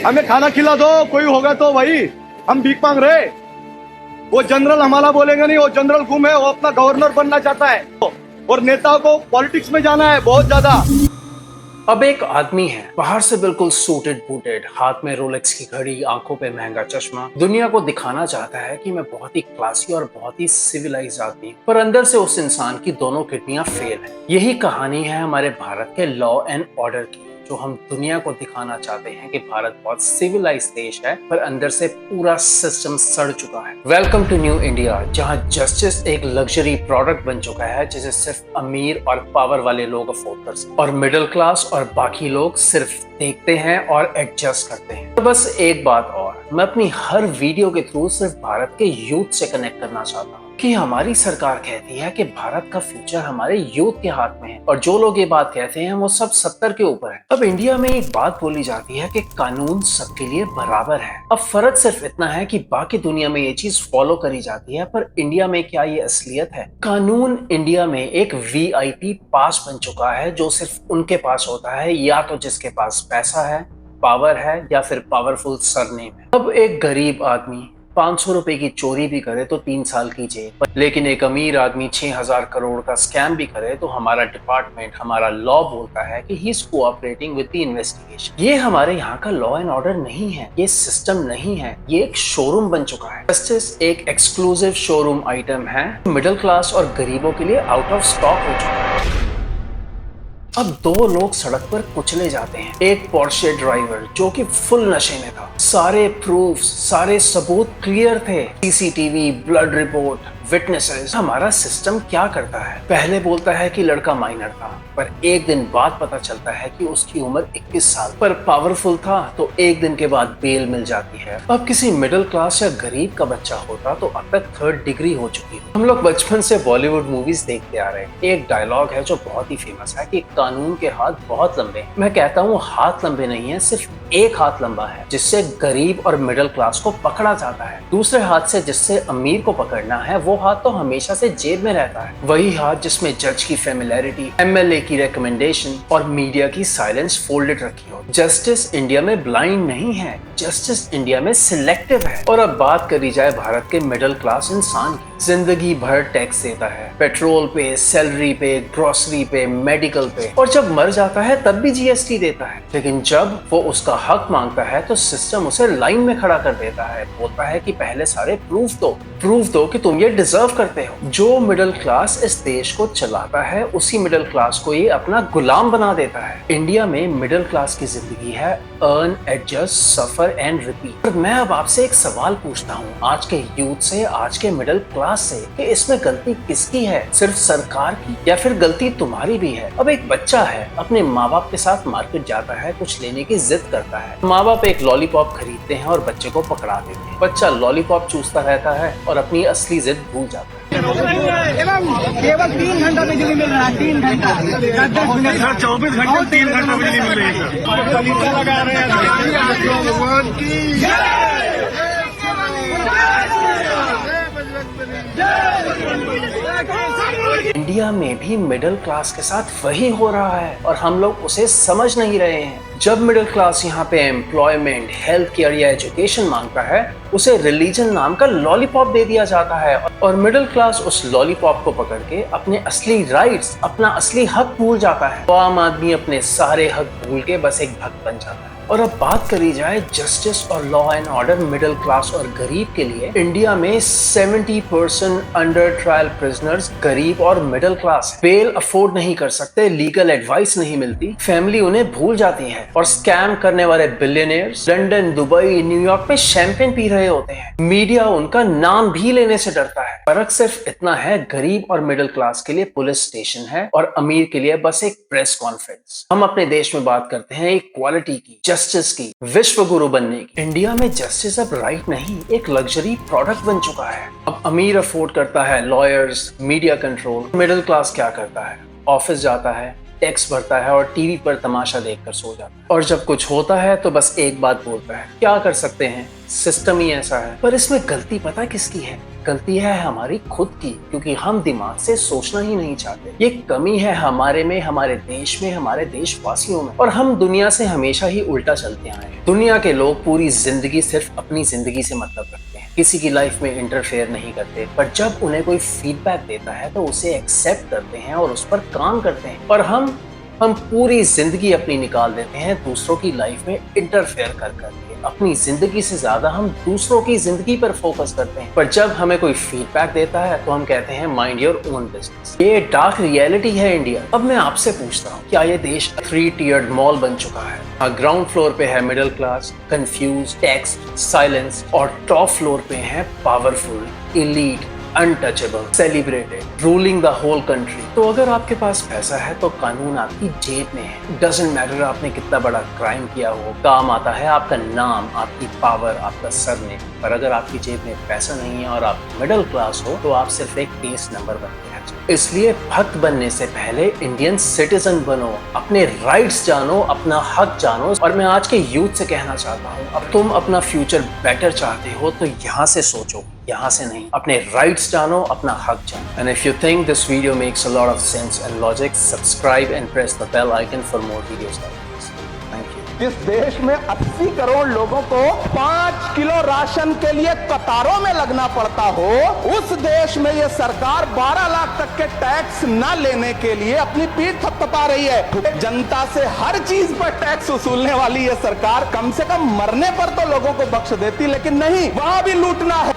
हमें खाना खिला दो, कोई होगा तो भाई, हम भीख मांग रहे। वो जनरल हमारा बोलेंगे नहीं, वो जनरल गुम है, वो अपना गवर्नर बनना चाहता है और नेताओं को पॉलिटिक्स में जाना है बहुत ज्यादा। अब एक आदमी है, बाहर से बिल्कुल सूटेड बूटेड, हाथ में रोलेक्स की घड़ी, आंखों पे महंगा चश्मा, दुनिया को दिखाना चाहता है कि मैं बहुत ही क्लासी और बहुत ही सिविलाइज आदमी हूँ, पर अंदर से उस इंसान की दोनों किडनियां फेल हैं। यही कहानी है हमारे भारत के लॉ एंड ऑर्डर की, जो हम दुनिया को दिखाना चाहते हैं कि भारत बहुत सिविलाइज देश है, पर अंदर से पूरा सिस्टम सड़ चुका है। वेलकम टू न्यू इंडिया, जहां जस्टिस एक लग्जरी प्रोडक्ट बन चुका है जिसे सिर्फ अमीर और पावर वाले लोग अफोर्ड कर सकते, और मिडिल क्लास और बाकी लोग सिर्फ देखते हैं और एडजस्ट करते हैं। तो बस एक बात और, मैं अपनी हर वीडियो के थ्रू सिर्फ भारत के यूथ से कनेक्ट करना चाहता हूँ कि हमारी सरकार कहती है कि भारत का फ्यूचर हमारे यूथ के हाथ में है, और जो लोग ये बात कहते हैं वो सब 70 के ऊपर है। अब इंडिया में एक बात बोली जाती है कि कानून सबके लिए बराबर है। अब फर्क सिर्फ इतना है कि बाकी दुनिया में ये चीज फॉलो करी जाती है, पर इंडिया में क्या ये असलियत है? कानून इंडिया में एक वीआईपी पास बन चुका है, जो सिर्फ उनके पास होता है, या तो जिसके पास पैसा है, पावर है, या फिर पावरफुल सरनेम है। अब एक गरीब आदमी 500 रुपए की चोरी भी करे तो 3 साल की जेल, लेकिन एक अमीर आदमी 6000 करोड़ का स्कैम भी करे तो हमारा डिपार्टमेंट, हमारा लॉ बोलता है कि he is cooperating with the investigation. ये हमारे यहाँ का लॉ एंड ऑर्डर नहीं है, ये सिस्टम नहीं है, ये एक शोरूम बन चुका है। जस्टिस एक एक्सक्लूसिव शोरूम आइटम है, मिडिल क्लास और गरीबों के लिए आउट ऑफ स्टॉक हो चुका है। अब दो लोग सड़क पर कुचले जाते हैं, एक पोर्शे ड्राइवर जो कि फुल नशे में था, सारे प्रूफ्स, सारे सबूत क्लियर थे, सीसीटीवी, ब्लड रिपोर्ट, विटनेसेस। हमारा सिस्टम क्या करता है? पहले बोलता है कि लड़का माइनर था, पर एक दिन बाद पता चलता है कि उसकी उम्र 21 साल, पर पावरफुल था तो एक दिन के बाद बेल मिल जाती है। अब किसी मिडिल क्लास या गरीब का बच्चा होता तो अब तक 3rd डिग्री हो चुकी है। हम लोग बचपन से बॉलीवुड मूवीज देखते आ रहे हैं। एक डायलॉग है जो बहुत ही फेमस है कि कानून के हाथ बहुत लंबे हैं। मैं कहता हूँ हाथ लंबे नहीं है, सिर्फ एक हाथ लंबा है, जिससे गरीब और मिडिल क्लास को पकड़ा जाता है। दूसरे हाथ से जिससे अमीर को पकड़ना है, वो हाथ तो हमेशा से जेब में रहता है। वही हाथ जिसमें जज की फेमिलैरिटी, एमएलए की रिकमेंडेशन और मीडिया की साइलेंस फोल्डेड रखी हो। जस्टिस इंडिया में ब्लाइंड नहीं है, जस्टिस इंडिया में सिलेक्टिव है। और अब बात करी जाए भारत के मिडिल क्लास इंसान की, जिंदगी भर टैक्स देता है, पेट्रोल पे, सैलरी पे, ग्रोसरी पे, मेडिकल पे, और जब मर जाता है तब भी जीएसटी देता है। लेकिन जब वो उसका हक मांगता है तो सिस्टम उसे लाइन में खड़ा कर देता है, बोलता है कि पहले सारे प्रूफ दो कि तुम ये डिजर्व करते हो। जो मिडिल क्लास इस देश को चलाता है, उसी मिडिल क्लास को ये अपना गुलाम बना देता है। इंडिया में मिडिल क्लास की जिंदगी है earn, adjust, suffer and repeat. मैं अब आपसे एक सवाल पूछता हूँ, आज के यूथ से, आज के मिडिल क्लास से, कि इसमें गलती किसकी है? सिर्फ सरकार की, या फिर गलती तुम्हारी भी है? अब एक बच्चा है, अपने माँ बाप के साथ मार्केट जाता है, कुछ लेने की जिद करता है। माँ बाप एक लॉलीपॉप खरीदते हैं और बच्चे को पकड़ा देते हैं। बच्चा लॉलीपॉप चूसता रहता है और अपनी असली जिद भूल जाता है। केवल 3 घंटा बिजली मिल रहा है, 3 घंटा, 24 घंटे 3 घंटा बिजली मिल रही है सर। लगा रहे हैं भगवान की इंडिया में भी मिडिल क्लास के साथ वही हो रहा है और हम लोग उसे समझ नहीं रहे हैं। जब मिडिल क्लास यहाँ पे एम्प्लॉयमेंट, हेल्थ केयर या एजुकेशन मांगता है, उसे रिलीजन नाम का लॉलीपॉप दे दिया जाता है, और मिडिल क्लास उस लॉलीपॉप को पकड़ के अपने असली राइट्स, अपना असली हक भूल जाता है। तो आम आदमी अपने सारे हक भूल के बस एक भक्त बन जाता है। और अब बात करी जाए जस्टिस और law and order middle class और गरीब के लिए, इंडिया में 70% अंडर ट्रायल प्रिजनर्स गरीब और मिडिल क्लास। बेल अफोर्ड नहीं कर सकते, लीगल एडवाइस नहीं मिलती, फैमिली उन्हें भूल जाती है, और स्कैम करने वाले बिलियनियर्स लंदन, दुबई, न्यूयॉर्क में शैंपेन पी रहे होते हैं। मीडिया उनका नाम भी लेने से डरता है। फर्क सिर्फ इतना है, गरीब और मिडिल क्लास के लिए पुलिस स्टेशन है और अमीर के लिए बस एक प्रेस कॉन्फ्रेंस। हम अपने देश में बात करते हैं इक्वालिटी की, जस्टिस की, विश्व गुरु बनने की। इंडिया में जस्टिस अब राइट नहीं, एक लग्जरी प्रोडक्ट बन चुका है। अब अमीर अफोर्ड करता है lawyers, media control, middle class क्या करता है? ऑफिस जाता है, टैक्स भरता है और टीवी पर तमाशा देखकर सो जाता है, और जब कुछ होता है तो बस एक बात बोलता है, क्या कर सकते हैं, सिस्टम ही ऐसा है। पर इसमें गलती पता किसकी है? गलती है हमारी खुद की, क्योंकि हम दिमाग से सोचना ही नहीं चाहते। ये कमी है हमारे में, हमारे देश में, हमारे देशवासियों में, और हम दुनिया से हमेशा ही उल्टा चलते आए हैं। दुनिया के लोग पूरी जिंदगी सिर्फ अपनी जिंदगी से मतलब रखते हैं, किसी की लाइफ में इंटरफेयर नहीं करते, पर जब उन्हें कोई फीडबैक देता है तो उसे एक्सेप्ट करते हैं और उस पर काम करते हैं। और हम पूरी जिंदगी अपनी निकाल देते हैं दूसरों की लाइफ में इंटरफेयर कर करके। अपनी जिंदगी से ज्यादा हम दूसरों की जिंदगी पर फोकस करते हैं, पर जब हमें कोई फीडबैक देता है तो हम कहते हैं माइंड योर ओन बिजनेस। ये डार्क रियलिटी है इंडिया। अब मैं आपसे पूछता हूँ, क्या ये देश 3 tiered मॉल बन चुका है? ग्राउंड फ्लोर पे है middle class, confuse, tax, silence, और टॉप फ्लोर पे है powerful, elite, untouchable, celebrated, ruling the whole country. तो अगर आपके पास पैसा है तो कानून आपकी जेब में है। डजंट मैटर आपने कितना बड़ा क्राइम किया हो, काम आता है आपका नाम, आपकी पावर, आपका सरनेम। पर अगर आपकी जेब में पैसा नहीं है और आप मिडिल क्लास हो तो आप सिर्फ एक केस नंबर बनते हैं। इसलिए भक्त बनने से पहले इंडियन सिटीजन बनो, अपने राइट्स जानो, अपना हक जानो। और मैं आज के यूथ से कहना चाहता हूँ, अब तुम अपना फ्यूचर बेटर चाहते हो तो यहाँ से सोचो, यहाँ से नहीं। अपने राइट्स जानो, अपना हक जानो। And if you think this video makes a lot of sense and logic, subscribe and press the bell icon for more videos like this. Thank you. इस देश में 80 करोड़ लोगों को 5 किलो राशन के लिए कतारों में लगना पड़ता हो, उस देश में ये सरकार 12 लाख तक के टैक्स न लेने के लिए अपनी पीठ थपथपा रही है। जनता से हर चीज पर टैक्स वसूलने वाली ये सरकार कम से कम मरने पर तो लोगों को बख्श देती, लेकिन नहीं, वहां भी लूटना है।